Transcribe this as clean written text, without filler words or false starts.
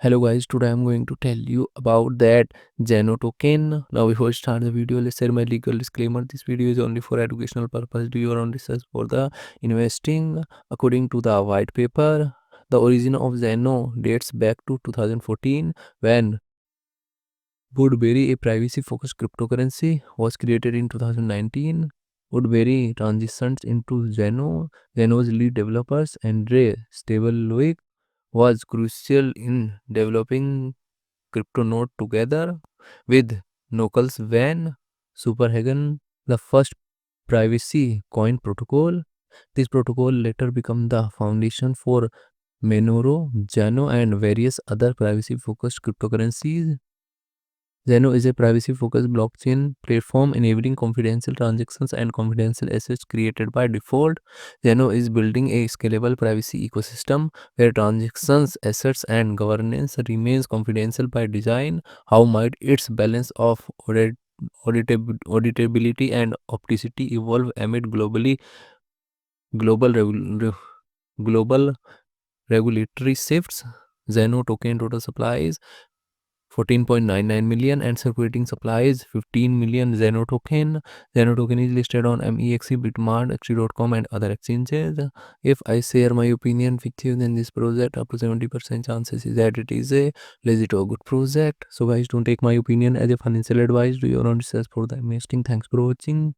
Hello guys, today I'm going to tell you about that Zano token. Now before I start the video, let's share my legal disclaimer. This video is only for educational purpose. Do your own research for the investing. According to the white paper, the origin of Zano dates back to 2014 when Woodbury, a privacy-focused cryptocurrency, was created in 2019. Woodbury transitions into Zano. Zano's lead developers, Andre Stableloic, was crucial in developing CryptoNote together with Knuckles Van Superhagen, the first privacy coin protocol. This protocol later became the foundation for Monero, Zano, and various other privacy-focused cryptocurrencies. Zeno is a privacy-focused blockchain platform enabling confidential transactions and confidential assets created by default. Zeno is building a scalable privacy ecosystem where transactions, assets, and governance remains confidential by design. How might its balance of auditability and opacity evolve amid global global regulatory shifts? Zeno token total supply is 14.99 million and circulating supply is 15 million Zeno token. Zeno token is listed on MEXC, Bitmart, X.com and other exchanges. If I share my opinion with you, then this project up to 70% chances is that it is a legit or good project. So guys, don't take my opinion as a financial advice. Do your own research for the investing. Thanks for watching.